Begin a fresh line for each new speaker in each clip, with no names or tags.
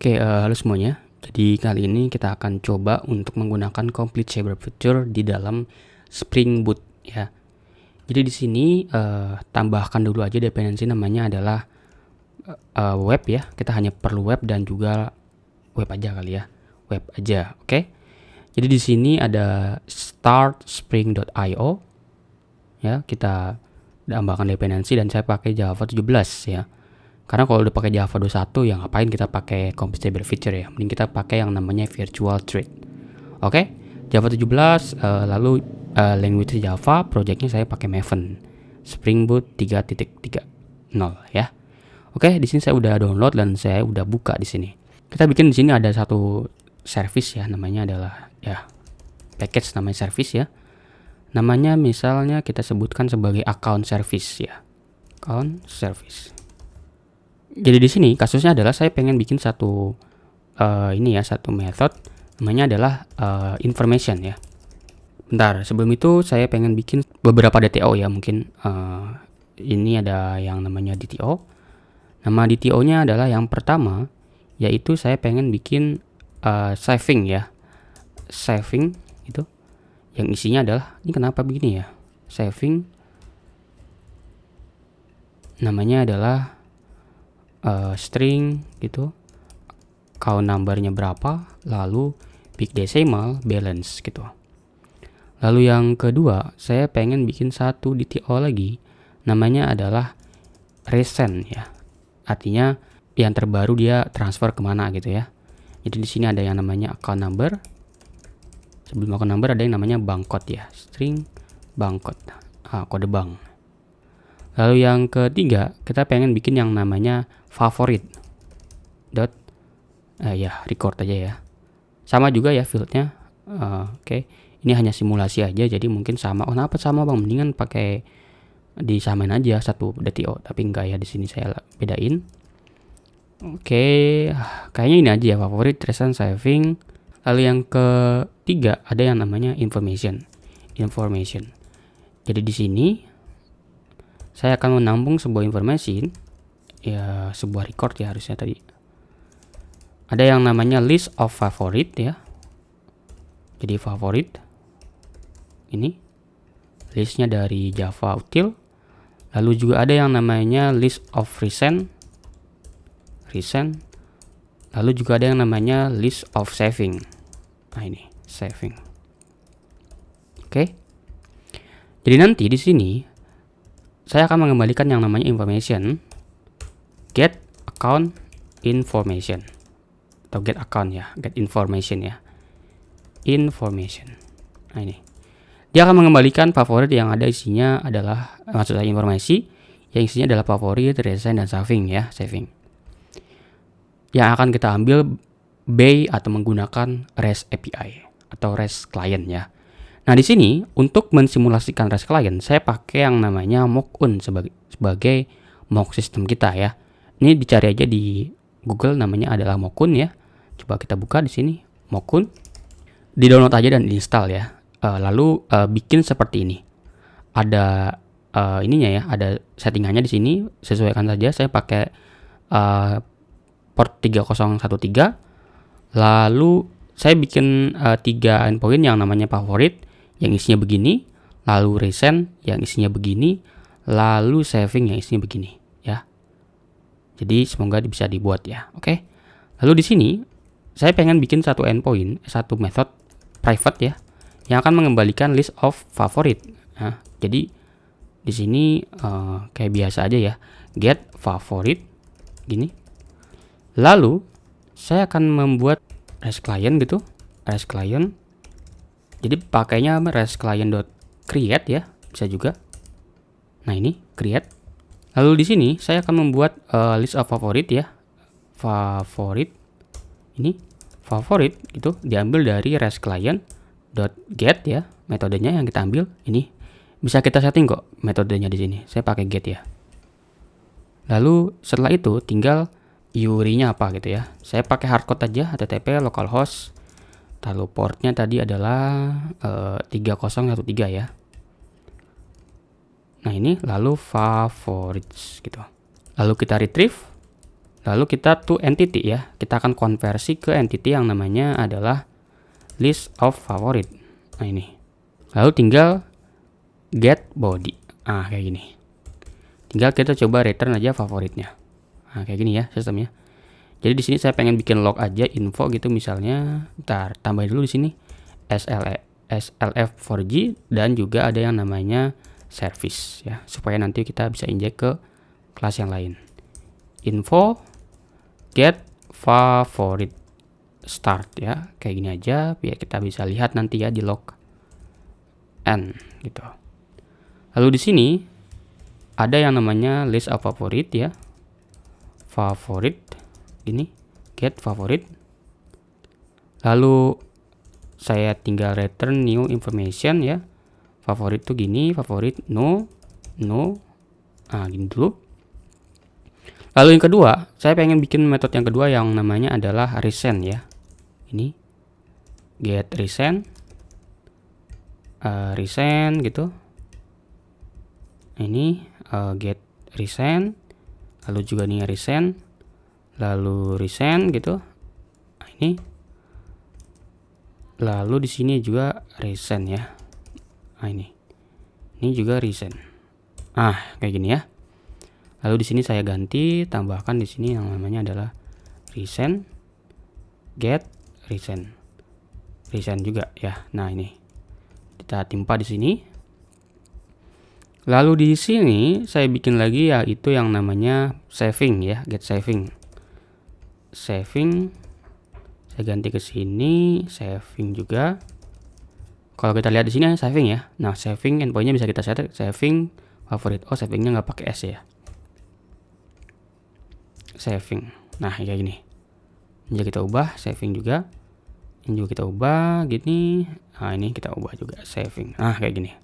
Halo semuanya. Jadi kali ini kita akan coba untuk menggunakan complete shaper feature di dalam Spring Boot ya. Jadi di sini tambahkan dulu aja dependensi namanya adalah web ya. Kita hanya perlu web dan juga web aja kali ya. Web aja, oke? Jadi di sini ada start spring.io ya. Kita tambahkan dependensi dan saya pakai Java 17 ya. Karena kalau udah pakai Java 21 ya ngapain kita pakai complete shaper feature ya. Mending kita pakai yang namanya virtual thread. Oke, Java 17 lalu language Java, projectnya saya pakai Maven Spring Boot 3.30 ya. Oke, di sini saya udah download dan saya udah buka di sini. Kita bikin di sini ada satu service ya, namanya adalah ya package namanya service ya. Namanya misalnya kita sebutkan sebagai account service ya. Account service. Jadi di sini kasusnya adalah saya pengen bikin satu satu method namanya adalah information ya. Bentar, sebelum itu saya pengen bikin beberapa DTO ya, mungkin ini ada yang namanya DTO. Nama DTO-nya adalah yang pertama, yaitu saya pengen bikin saving ya. Saving itu yang isinya adalah, ini kenapa begini ya? Saving namanya adalah string gitu, count numbernya berapa, lalu big decimal, balance gitu. Lalu yang kedua, saya pengen bikin satu DTO lagi, namanya adalah recent ya. Artinya yang terbaru dia transfer kemana gitu ya. Jadi di sini ada yang namanya account number. Sebelum account number ada yang namanya bank code ya, string bank code, kode bank. Lalu yang ketiga, kita pengen bikin yang namanya favorit dot record aja ya. Sama juga ya fieldnya. Oke. Ini hanya simulasi aja, jadi mungkin sama. Oh, kenapa sama bang? Mendingan pakai disamain aja satu DTO, tapi enggak ya, di sini saya bedain. Oke, kayaknya ini aja ya, favorit, recent, saving. Lalu yang ketiga ada yang namanya information. Jadi di sini saya akan menampung sebuah information ya, sebuah record ya harusnya tadi. Ada yang namanya list of favorite ya. Jadi favorit ini listnya dari Java util. Lalu juga ada yang namanya list of recent. Lalu juga ada yang namanya list of saving. Nah ini saving. Oke. Jadi nanti di sini saya akan mengembalikan yang namanya information get account information atau get account ya, get information ya. Information. Nah ini. Dia akan mengembalikan favorit yang ada isinya adalah, maksud saya informasi yang isinya adalah favorit, recent, dan saving ya, saving. Yang akan kita ambil by atau menggunakan REST API atau REST client ya. Nah di sini untuk mensimulasikan REST client saya pakai yang namanya mockun sebagai mock system kita ya. Ini dicari aja di Google, namanya adalah mockun ya. Coba kita buka di sini mockun. Di download aja dan install ya. Lalu bikin seperti ini. Ada ininya ya, ada settingannya di sini, sesuaikan saja. Saya pakai port 3013. Lalu saya bikin 3 endpoint yang namanya favorit yang isinya begini, lalu recent yang isinya begini, lalu saving yang isinya begini ya. Jadi semoga bisa dibuat ya. Oke. Lalu di sini saya pengen bikin satu endpoint, satu method private ya, yang akan mengembalikan list of favorite. Nah, jadi di sini kayak biasa aja ya, get favorite gini. Lalu saya akan membuat REST client gitu, REST client. Jadi pakainya REST client.create ya, bisa juga. Nah ini create. Lalu di sini saya akan membuat list of favorite ya, favorit. Ini favorit itu diambil dari REST client.get ya, metodenya yang kita ambil. Ini bisa kita setting kok metodenya di sini. Saya pakai get ya. Lalu setelah itu tinggal URI-nya apa gitu ya. Saya pakai hardcode aja, http localhost. Lalu portnya tadi adalah 3013 ya. Nah ini lalu favorites gitu. Lalu kita retrieve. Lalu kita to entity ya. Kita akan konversi ke entity yang namanya adalah list of favorite. Nah ini. Lalu tinggal get body. Ah kayak gini. Tinggal kita coba return aja favoritnya. Nah kayak gini ya sistemnya. Jadi di sini saya pengen bikin log aja info gitu misalnya. Ntar tambahin dulu di sini SLF4G dan juga ada yang namanya service ya, supaya nanti kita bisa injek ke kelas yang lain. Info get favorite start ya, kayak gini aja biar kita bisa lihat nanti ya di log n gitu. Lalu di sini ada yang namanya list of favorite ya, favorite ini get favorite. Lalu saya tinggal return new information ya. Favorit tuh gini, favorit no. Nah, gini dulu. Lalu yang kedua, saya pengen bikin metode yang kedua yang namanya adalah resend ya. Ini get resend. Resend gitu. Ini get resend. Lalu juga nih resend. Lalu resend gitu. Nah, ini. Lalu di sini juga resend ya. Nah ini juga resend. Kayak gini ya. Lalu di sini saya ganti, tambahkan di sini yang namanya adalah resend, get resend, resend juga ya. Nah ini kita timpa di sini. Lalu di sini saya bikin lagi yaitu yang namanya saving ya, get saving. Saving, saya ganti ke sini, saving juga. Kalau kita lihat di sini saving ya. Nah, saving endpointnya bisa kita set saving favorit. Oh, savingnya nggak pakai S ya. Saving. Nah, kayak gini. Ini kita ubah saving juga. Ini juga kita ubah gini. Nah, ini kita ubah juga saving. Nah, kayak gini.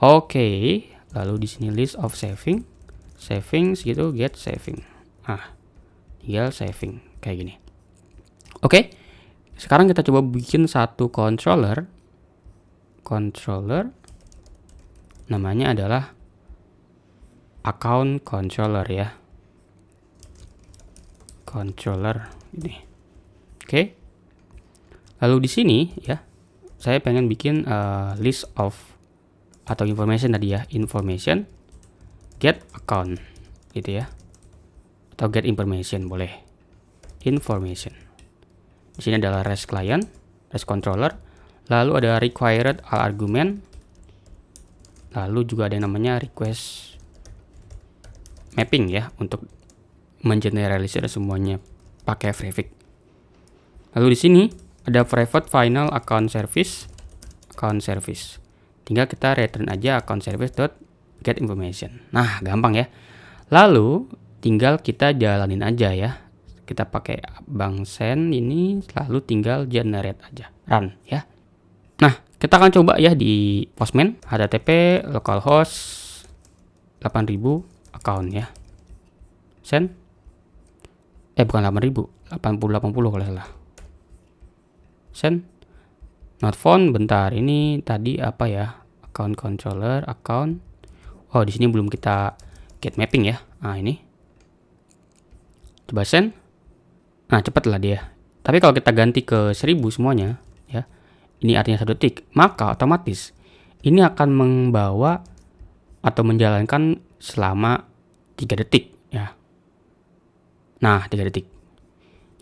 Oke, lalu di sini list of saving. Savings gitu, get saving. Tinggal saving kayak gini. Oke. Sekarang kita coba bikin satu controller namanya adalah account controller ya, controller ini. Oke. Lalu di sini ya saya pengen bikin list of atau information tadi ya, information get account gitu ya, atau get information boleh, information. Di sini adalah REST client, REST controller. Lalu ada required argument. Lalu juga ada yang namanya request mapping ya, untuk mengeneralisir semuanya pakai prefix. Lalu di sini ada private final account service. Tinggal kita return aja account service dot get information. Nah, gampang ya. Lalu tinggal kita jalanin aja ya. Kita pakai bang send ini, lalu tinggal generate aja, run ya. Nah, kita akan coba ya di Postman http localhost 8000 account ya. Send. Bukan 8000, 8080 kalau salah. Send. Not found. Bentar, ini tadi apa ya? Account controller, account. Oh, di sini belum kita get mapping ya. Nah, ini. Coba send. Nah, cepet lah dia. Tapi kalau kita ganti ke 1000 semuanya ya. Ini artinya 1 detik, maka otomatis ini akan membawa atau menjalankan selama 3 detik ya. Nah, 3 detik.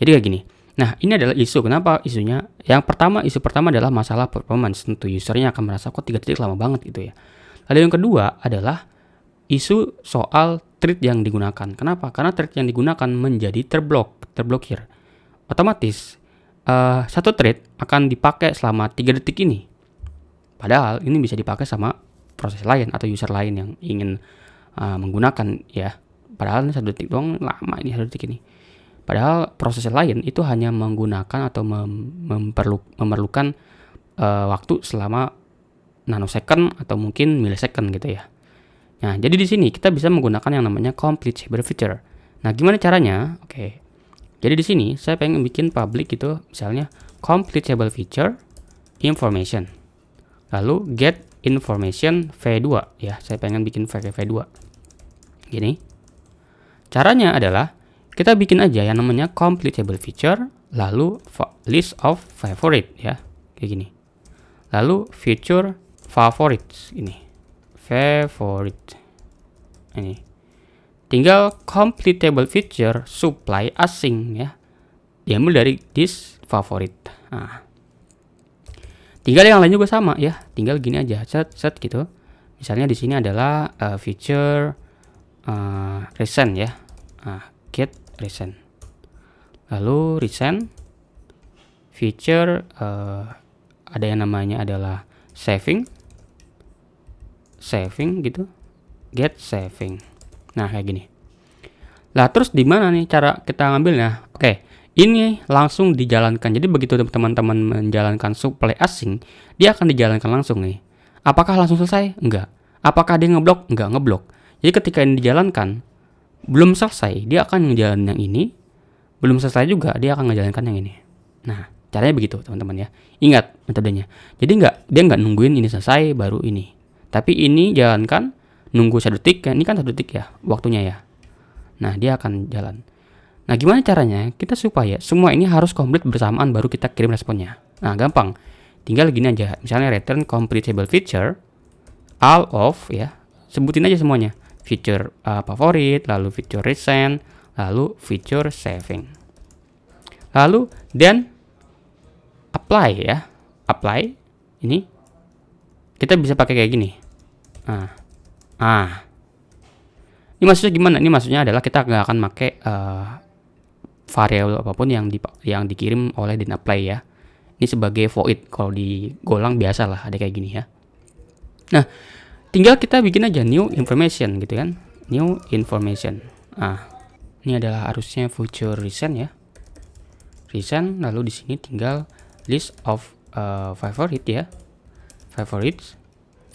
Jadi kayak gini. Nah, ini adalah isu. Kenapa isunya? Isu pertama adalah masalah performance. Tentu usernya akan merasa kok 3 detik lama banget gitu ya. Lalu yang kedua adalah isu soal thread yang digunakan. Kenapa? Karena thread yang digunakan menjadi terblokir. Otomatis satu thread akan dipakai selama 3 detik ini. Padahal ini bisa dipakai sama proses lain atau user lain yang ingin menggunakan ya. Padahal ini 1 detik doang, lama ini 1 detik ini. Padahal proses lain itu hanya menggunakan atau memerlukan waktu selama nanosecond atau mungkin millisecond gitu ya. Nah, jadi di sini kita bisa menggunakan yang namanya completable feature. Nah, gimana caranya? Oke. Jadi di sini saya pengen bikin public gitu, misalnya completable feature information. Lalu get information v2 ya. Saya pengen bikin v2. Gini. Caranya adalah kita bikin aja yang namanya complete table feature, lalu list of favorite ya, kayak gini. Lalu feature favorites ini, favorite ini. Tinggal complete table feature supply asing ya, diambil dari this favorite. Nah, tinggal yang lain juga sama ya, tinggal gini aja, set gitu. Misalnya di sini adalah feature recent ya, get recent. Lalu recent feature ada yang namanya adalah saving gitu, get saving. Nah kayak gini. Lah terus di mana nih cara kita ngambilnya? Oke, ini langsung dijalankan. Jadi begitu teman-teman menjalankan supply asing, dia akan dijalankan langsung nih. Apakah langsung selesai? Enggak. Apakah dia ngeblok? Enggak ngeblok. Jadi ketika ini dijalankan, belum selesai, dia akan ngejalanin yang ini. Belum selesai juga, dia akan ngejalankan yang ini. Nah, caranya begitu teman-teman ya. Ingat metodenya. Jadi dia nggak nungguin ini selesai baru ini. Tapi ini jalankan, nunggu 1 detik. Ini kan 1 detik ya waktunya ya. Nah, dia akan jalan. Nah, gimana caranya? Kita supaya semua ini harus komplit bersamaan baru kita kirim responnya. Nah, gampang. Tinggal gini aja. Misalnya return complete table feature all of ya. Sebutin aja semuanya. Feature favorit, lalu feature recent, lalu feature saving. Lalu then apply ya. Apply ini kita bisa pakai kayak gini. Ini maksudnya gimana? Ini maksudnya adalah kita nggak akan pakai variabel apapun yang dikirim oleh then apply ya. Ini sebagai void. Kalau di Golang biasa lah ada kayak gini ya. Nah, tinggal kita bikin aja new information gitu kan. New information. Ini adalah harusnya feature recent ya. Recent, lalu di sini tinggal list of favorite ya. Favorites,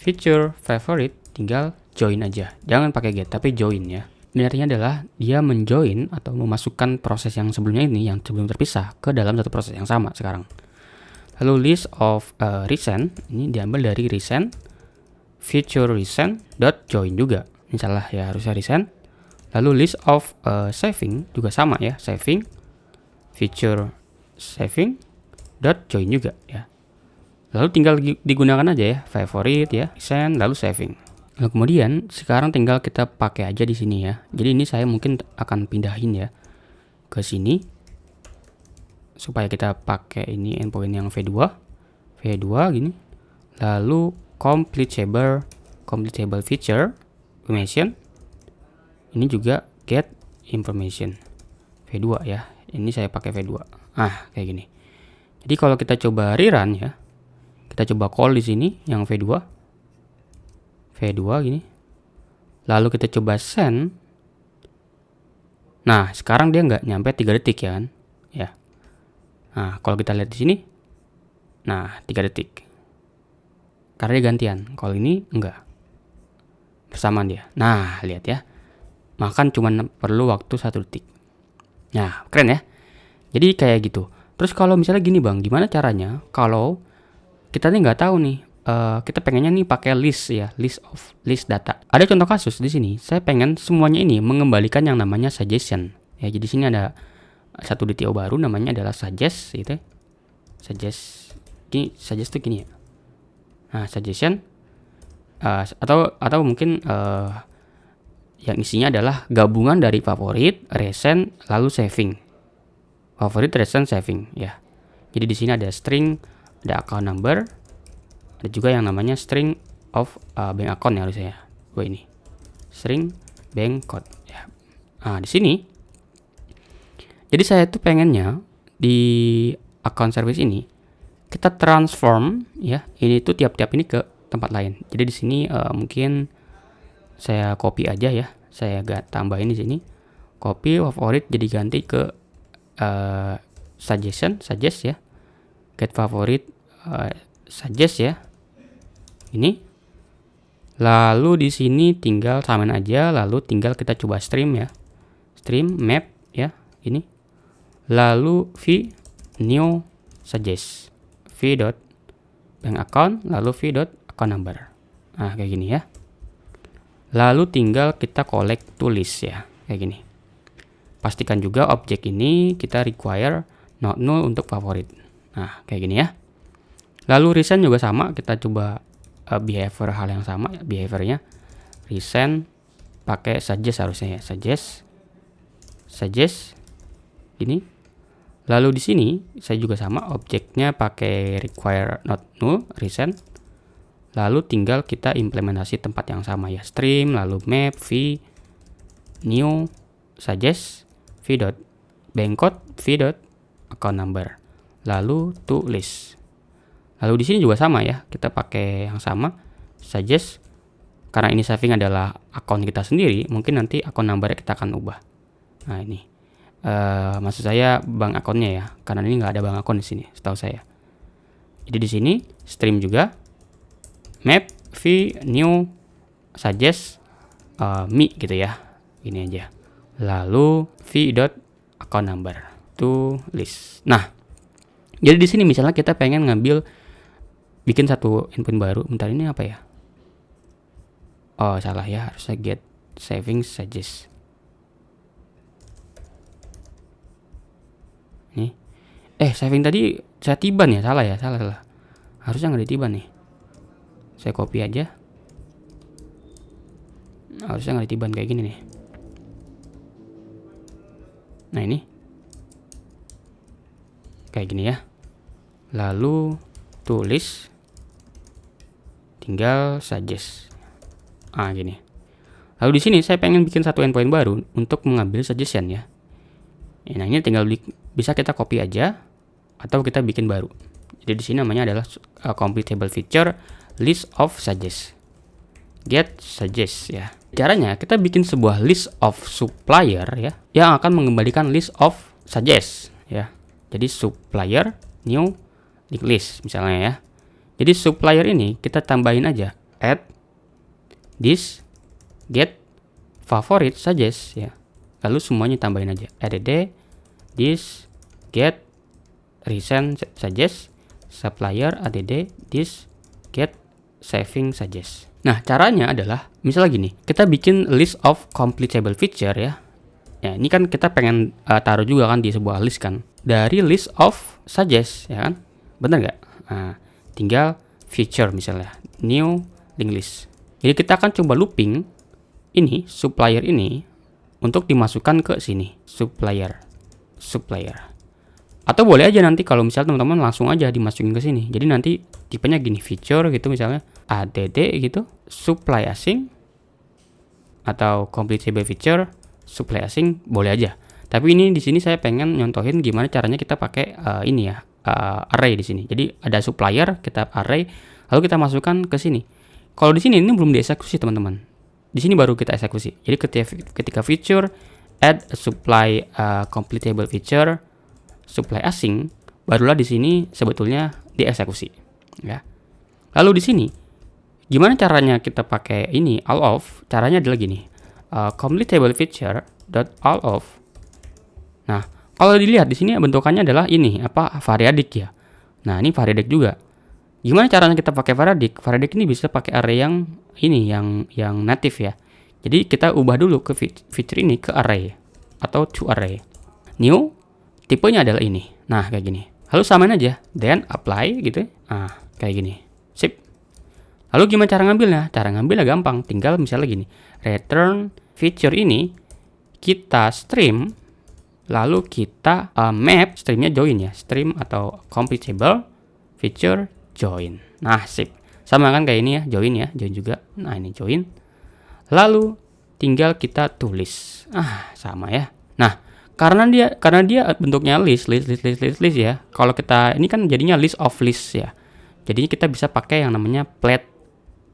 feature favorite, tinggal join aja. Jangan pakai get tapi join ya. Ini artinya adalah dia menjoin atau memasukkan proses yang sebelumnya ini yang sebelum terpisah ke dalam satu proses yang sama sekarang. Lalu list of recent, ini diambil dari recent feature recent dot join juga. Ini salah ya, harusnya recent. Lalu list of saving juga sama ya, saving feature saving dot join juga ya. Lalu tinggal digunakan aja ya, favorite ya, recent lalu saving. Lalu kemudian sekarang tinggal kita pakai aja di sini ya. Jadi ini saya mungkin akan pindahin ya ke sini supaya kita pakai ini endpoint yang V2 gini. Lalu complete table feature information. Ini juga get information V2 ya. Ini saya pakai V2. Kayak gini. Jadi kalau kita coba rerun ya, kita coba call di sini yang V2 gini. Lalu kita coba send. Nah, sekarang dia nggak nyampe 3 detik ya kan? Ya. Nah, kalau kita lihat di sini, nah 3 detik. Karena dia gantian. Kalau ini enggak. Bersamaan dia. Nah, lihat ya. Makan cuma perlu waktu 1 detik. Nah, keren ya. Jadi kayak gitu. Terus kalau misalnya gini bang, gimana caranya kalau kita nih nggak tahu nih, kita pengennya nih pakai list ya, list data. Ada contoh kasus di sini. Saya pengen semuanya ini mengembalikan yang namanya suggestion. Ya, jadi sini ada satu DTO baru namanya adalah suggest gitu. Suggest tuh gini ya. Nah, suggestion atau mungkin yang isinya adalah gabungan dari favorit, recent, lalu saving. Favorit, recent, saving ya. Jadi di sini ada string, ada account number, ada juga yang namanya string of bank account ya harusnya ya. Ini string bank code ya. Nah, di sini jadi saya tuh pengennya di account service ini kita transform ya. Ini tuh tiap-tiap ini ke tempat lain. Jadi di sini mungkin saya copy aja ya. Saya tambahin di sini. Copy favorit jadi ganti ke suggest ya. Get favorit suggest ya. Ini. Lalu di sini tinggal samain aja, lalu tinggal kita coba stream ya. Stream map ya, ini. Lalu v new suggest. v dot bank account lalu v dot account number. Nah, kayak gini ya. Lalu tinggal kita collect to list ya, kayak gini. pastikan juga objek ini kita require not null untuk favorit. Nah, kayak gini ya. Lalu resend juga sama, kita coba behavior hal yang sama, behaviornya resend pakai suggest harusnya ya, suggest gini. Lalu di sini saya juga sama, objeknya pakai require not null resend. Lalu tinggal kita implementasi tempat yang sama ya, stream, lalu map, v, new, suggest, v dot bankcode, v dot account number, lalu to list. Lalu di sini juga sama ya, kita pakai yang sama, suggest. Karena ini saving adalah akun kita sendiri, mungkin nanti akun number kita akan ubah. Nah ini, maksud saya bank akunnya ya, karena ini nggak ada bank akun di sini, setahu saya. Jadi di sini stream juga, map, v, new, suggest, me gitu ya, ini aja. Lalu v dot account number to list. Nah, jadi di sini misalnya kita pengen ngambil bikin satu endpoint baru. Bentar, ini apa ya? Oh, salah ya, harusnya get saving suggest. Nih. Saving tadi saya tiban ya, salah ya, salah. Harusnya nggak ditiban nih. Saya copy aja. Harusnya nggak ditiban kayak gini nih. Nah ini. Kayak gini ya. Lalu tulis. Tinggal suggest. Gini. Lalu di sini saya pengen bikin satu endpoint baru untuk mengambil suggestion ya. Nah ini tinggal bisa kita copy aja atau kita bikin baru. Jadi di sini namanya adalah completable feature list of suggest. Get suggest ya. Caranya kita bikin sebuah list of supplier ya yang akan mengembalikan list of suggest ya. Jadi supplier new link list misalnya ya. Jadi supplier ini kita tambahin aja add this get favorite suggest ya. Lalu semuanya tambahin aja add this get resend suggest supplier add this get saving suggest. Nah, caranya adalah misalnya gini, kita bikin list of completable feature ya. Ya, ini kan kita pengen taruh juga kan di sebuah list kan. Dari list of suggest ya kan. Benar nggak? Nah, tinggal feature misalnya new link list. Jadi kita akan coba looping ini supplier ini untuk dimasukkan ke sini, supplier. Atau boleh aja nanti kalau misalnya teman-teman langsung aja dimasukin ke sini. Jadi nanti tipenya gini, feature gitu misalnya add gitu, supply asing atau completable feature supply asing boleh aja. Tapi ini di sini saya pengen nyontohin gimana caranya kita pakai ini ya, array di sini. Jadi ada supplier, kita array, lalu kita masukkan ke sini. Kalau di sini ini belum dieksekusi teman-teman. Di sini baru kita eksekusi. Jadi ketika feature add a supply completable feature supply asing, barulah di sini sebetulnya dieksekusi ya. Lalu di sini gimana caranya kita pakai ini all of? Caranya adalah gini, completable feature dot all of. Nah, kalau dilihat di sini bentukannya adalah ini variadic ya. Nah, ini variadic juga. Gimana caranya kita pakai variadic? Variadic ini bisa pakai array yang ini yang native ya. Jadi kita ubah dulu ke feature ini ke array atau to array. New tipenya adalah ini. Nah, kayak gini. Lalu samain aja, then apply gitu. Kayak gini. Sip. Lalu gimana cara ngambilnya? Cara ngambilnya gampang. Tinggal misalnya gini. Return feature ini kita stream, lalu kita map streamnya join ya. Stream atau completable feature join. Nah, sip. Sama kan kayak ini ya, join juga. Nah, ini join. Lalu tinggal kita tulis. Sama ya. Nah, karena dia bentuknya list ya. Kalau kita ini kan jadinya list of list ya. Jadi kita bisa pakai yang namanya flat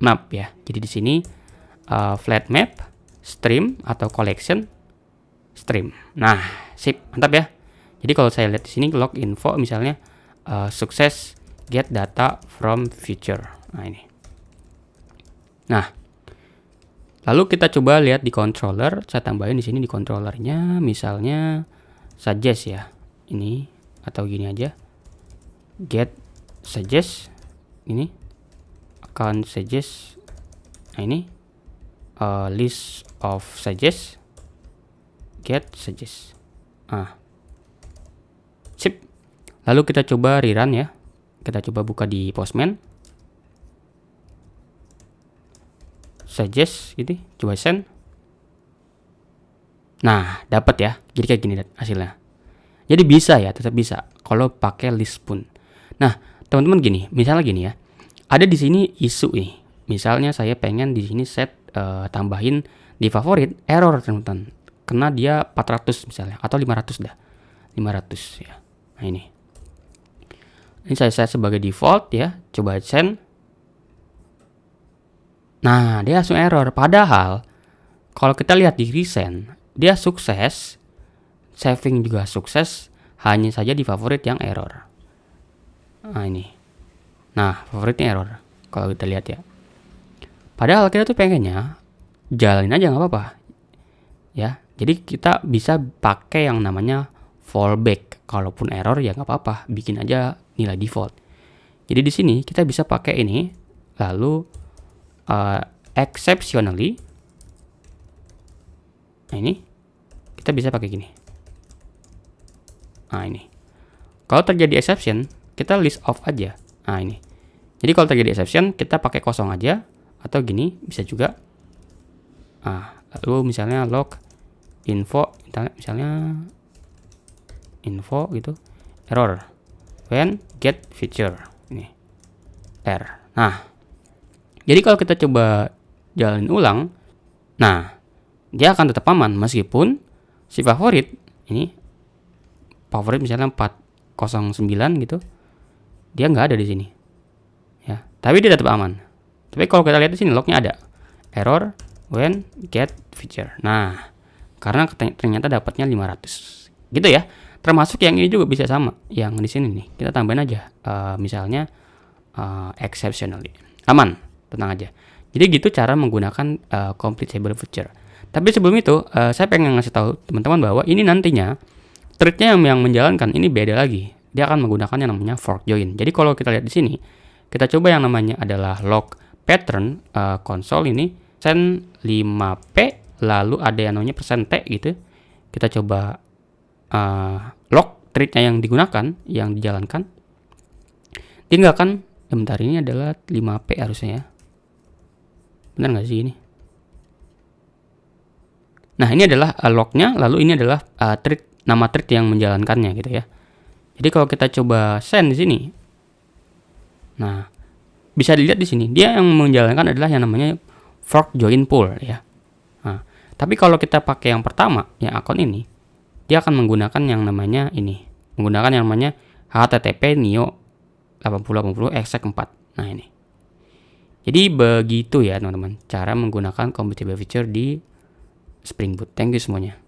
map ya. Jadi di sini flat map stream atau collection stream. Nah, sip, mantap ya. Jadi kalau saya lihat di sini log info misalnya sukses get data from feature. Nah, ini. Nah, lalu kita coba lihat di controller, saya tambahin di sini di controllernya misalnya suggest ya. Ini atau gini aja. Get suggest ini account suggest. Nah, ini list of suggest get suggest. Sip. Lalu kita coba rerun ya. Kita coba buka di Postman. Suggest gitu, coba send. Nah, dapat ya. Jadi kayak gini hasilnya. Jadi bisa ya, tetap bisa kalau pakai list pun. Nah, teman-teman gini, misalnya gini ya. Ada di sini isu nih. Misalnya saya pengen di sini set tambahin di favorit error teman-teman. Kena dia 400 misalnya atau 500 dah. 500 ya. Nah, ini saya set sebagai default ya. Coba send. Nah, dia langsung error. Padahal kalau kita lihat di recent, dia sukses. Saving juga sukses, hanya saja di favorit yang error. Nah, ini. Nah, favoritnya error. Kalau kita lihat ya. Padahal kita tuh pengennya jalanin aja nggak apa-apa. Ya, jadi kita bisa pakai yang namanya fallback. Kalaupun error ya nggak apa-apa, bikin aja nilai default. Jadi di sini kita bisa pakai ini, lalu exceptionally. Nah, ini kita bisa pakai gini. Nah, ini. Kalau terjadi exception, kita list off aja. Nah, ini. Jadi kalau terjadi exception, kita pakai kosong aja. Atau gini, bisa juga. Nah, lalu misalnya log info. Misalnya info gitu. Error. When get feature. Ini. Error. Nah. Jadi kalau kita coba jalanin ulang. Nah, dia akan tetap aman. Meskipun si favorit. Ini. Favorit misalnya 409 gitu, dia nggak ada di sini, ya. Tapi dia tetap aman. Tapi kalau kita lihat di sini lognya ada error when get feature. Nah, karena ternyata dapatnya 500, gitu ya. Termasuk yang ini juga bisa sama, yang di sini nih kita tambahin aja, misalnya exceptionally, aman, tenang aja. Jadi gitu cara menggunakan completable feature. Tapi sebelum itu, saya pengen ngasih tahu teman-teman bahwa ini nantinya thread-nya yang menjalankan ini beda lagi. Dia akan menggunakan yang namanya fork join. Jadi kalau kita lihat di sini, kita coba yang namanya adalah log pattern console ini send 5p, lalu ada yang namanya %t gitu. Kita coba log thread-nya yang digunakan, yang dijalankan. Dia nggak akan, bentar, ini adalah 5p harusnya ya. Benar nggak sih ini? Nah, ini adalah lognya, lalu ini adalah thread, nama thread yang menjalankannya gitu ya. Jadi kalau kita coba send di sini, nah bisa dilihat di sini dia yang menjalankan adalah yang namanya fork join pull ya. Nah, tapi kalau kita pakai yang pertama, yang akun ini, dia akan menggunakan yang namanya ini, menggunakan yang namanya http neo 8080 exec 4. Nah, ini. Jadi begitu ya teman-teman, cara menggunakan compatible feature di Spring Boot. Thank you semuanya.